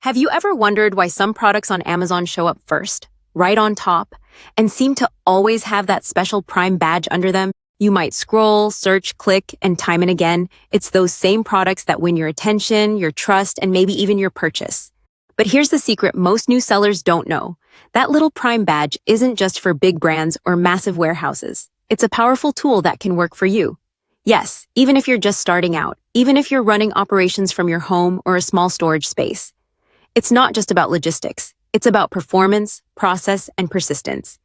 Have you ever wondered why some products on Amazon show up first, right on top, and seem to always have that special Prime badge under them? You might scroll, search, click, and time and again, it's those same products that win your attention, your trust, and maybe even your purchase. But here's the secret most new sellers don't know. That little Prime badge isn't just for big brands or massive warehouses. It's a powerful tool that can work for you. Yes, even if you're just starting out, even if you're running operations from your home or a small storage space. It's not just about logistics. It's about performance, process, and persistence.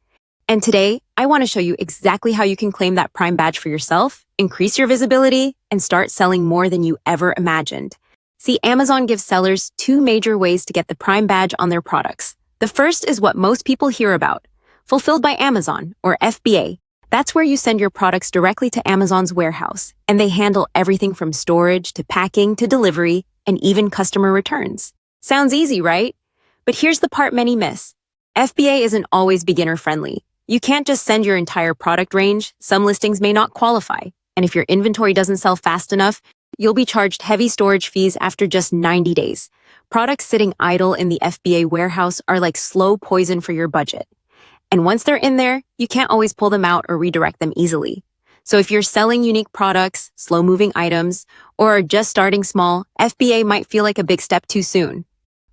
And today, I want to show you exactly how you can claim that Prime badge for yourself, increase your visibility, and start selling more than you ever imagined. See, Amazon gives sellers two major ways to get the Prime badge on their products. The first is what most people hear about, Fulfilled by Amazon, or FBA. That's where you send your products directly to Amazon's warehouse, and they handle everything from storage to packing to delivery and even customer returns. Sounds easy, right? But here's the part many miss. FBA isn't always beginner-friendly. You can't just send your entire product range. Some listings may not qualify. And if your inventory doesn't sell fast enough, you'll be charged heavy storage fees after just 90 days. Products sitting idle in the FBA warehouse are like slow poison for your budget. And once they're in there, you can't always pull them out or redirect them easily. So if you're selling unique products, slow-moving items, or are just starting small, FBA might feel like a big step too soon.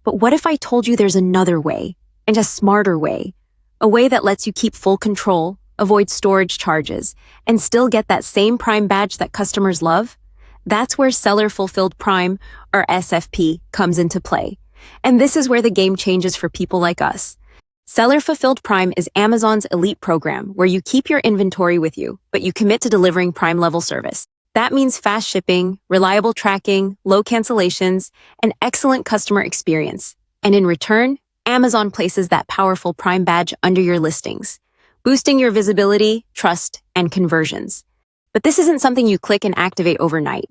But what if I told you there's another way, and a smarter way? A way that lets you keep full control, avoid storage charges, and still get that same Prime badge that customers love? That's where Seller Fulfilled Prime, or SFP, comes into play. And this is where the game changes for people like us. Seller Fulfilled Prime is Amazon's elite program where you keep your inventory with you, but you commit to delivering Prime-level service. That means fast shipping, reliable tracking, low cancellations, and excellent customer experience. And in return, Amazon places that powerful Prime badge under your listings, boosting your visibility, trust, and conversions. But this isn't something you click and activate overnight.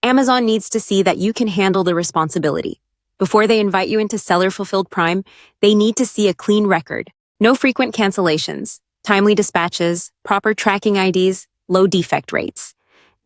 Amazon needs to see that you can handle the responsibility. Before they invite you into Seller Fulfilled Prime, they need to see a clean record, no frequent cancellations, timely dispatches, proper tracking IDs, low defect rates.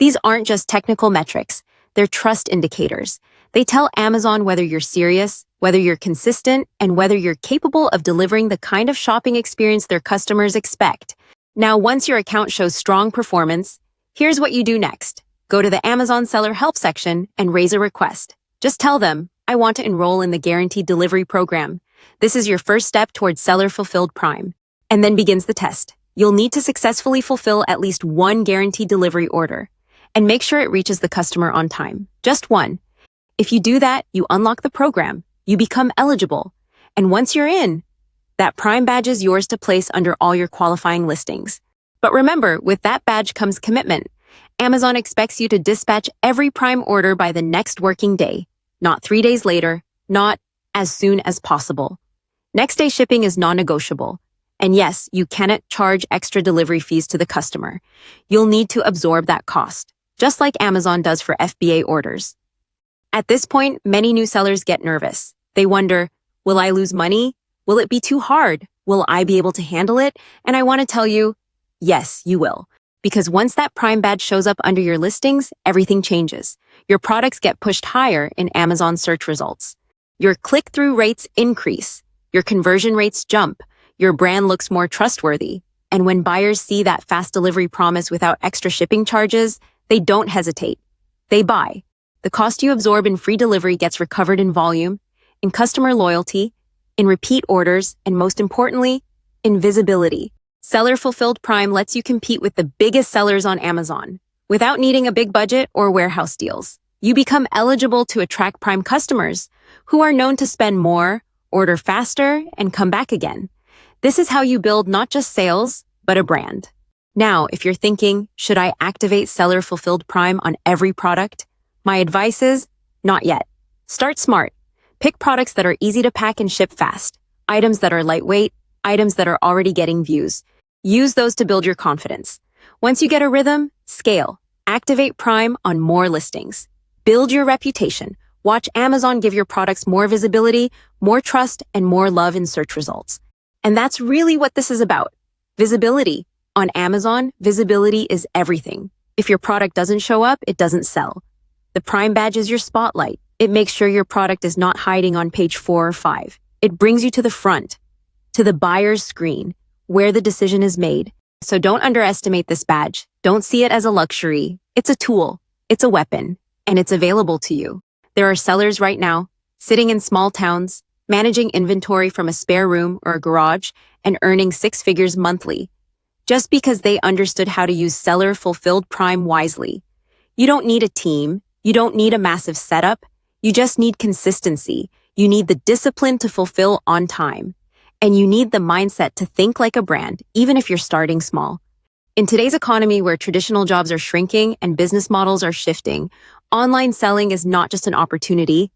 These aren't just technical metrics, they're trust indicators. They tell Amazon whether you're serious, whether you're consistent, and whether you're capable of delivering the kind of shopping experience their customers expect. Now, once your account shows strong performance, here's what you do next. Go to the Amazon Seller Help section and raise a request. Just tell them, I want to enroll in the Guaranteed Delivery program. This is your first step towards Seller Fulfilled Prime. And then begins the test. You'll need to successfully fulfill at least one guaranteed delivery order. And make sure it reaches the customer on time. Just one. If you do that, you unlock the program. You become eligible. And once you're in, that Prime badge is yours to place under all your qualifying listings. But remember, with that badge comes commitment. Amazon expects you to dispatch every Prime order by the next working day, not 3 days later, not as soon as possible. Next day shipping is non-negotiable. And yes, you cannot charge extra delivery fees to the customer. You'll need to absorb that cost, just like Amazon does for FBA orders. At this point, many new sellers get nervous. They wonder, will I lose money? Will it be too hard? Will I be able to handle it? And I want to tell you, yes, you will. Because once that Prime badge shows up under your listings, everything changes. Your products get pushed higher in Amazon search results. Your click-through rates increase. Your conversion rates jump. Your brand looks more trustworthy. And when buyers see that fast delivery promise without extra shipping charges, they don't hesitate. They buy. The cost you absorb in free delivery gets recovered in volume, in customer loyalty, in repeat orders, and most importantly, in visibility. Seller Fulfilled Prime lets you compete with the biggest sellers on Amazon without needing a big budget or warehouse deals. You become eligible to attract Prime customers who are known to spend more, order faster, and come back again. This is how you build not just sales, but a brand. Now, if you're thinking, should I activate Seller Fulfilled Prime on every product? My advice is, not yet. Start smart. Pick products that are easy to pack and ship fast, items that are lightweight, items that are already getting views. Use those to build your confidence. Once you get a rhythm, scale. Activate Prime on more listings. Build your reputation. Watch Amazon give your products more visibility, more trust, and more love in search results. And that's really what this is about. Visibility. On Amazon, visibility is everything. If your product doesn't show up, it doesn't sell. The Prime badge is your spotlight. It makes sure your product is not hiding on page 4 or 5. It brings you to the front, to the buyer's screen, where the decision is made. So don't underestimate this badge. Don't see it as a luxury. It's a tool, it's a weapon, and it's available to you. There are sellers right now, sitting in small towns, managing inventory from a spare room or a garage, and earning 6 figures monthly, just because they understood how to use seller-fulfilled Prime wisely. You don't need a team. You don't need a massive setup. You just need consistency. You need the discipline to fulfill on time. And you need the mindset to think like a brand, even if you're starting small. In today's economy where traditional jobs are shrinking and business models are shifting, online selling is not just an opportunity,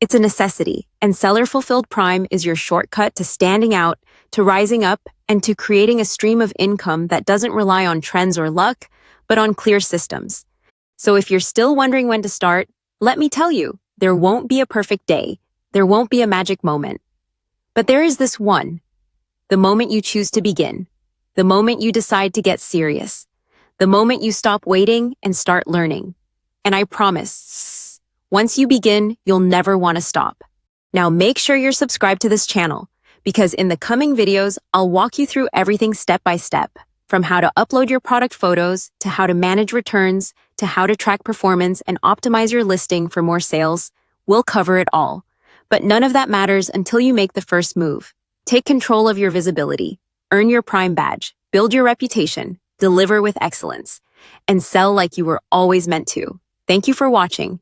it's a necessity. And Seller Fulfilled Prime is your shortcut to standing out, to rising up, and to creating a stream of income that doesn't rely on trends or luck, but on clear systems. So if you're still wondering when to start, let me tell you, there won't be a perfect day. There won't be a magic moment. But there is this one, the moment you choose to begin, the moment you decide to get serious, the moment you stop waiting and start learning. And I promise, once you begin, you'll never want to stop. Now make sure you're subscribed to this channel, because in the coming videos, I'll walk you through everything step by step, from how to upload your product photos, to how to manage returns, to how to track performance and optimize your listing for more sales. We'll cover it all. But none of that matters until you make the first move. Take control of your visibility, earn your Prime badge, build your reputation, deliver with excellence, and sell like you were always meant to. Thank you for watching,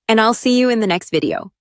and I'll see you in the next video.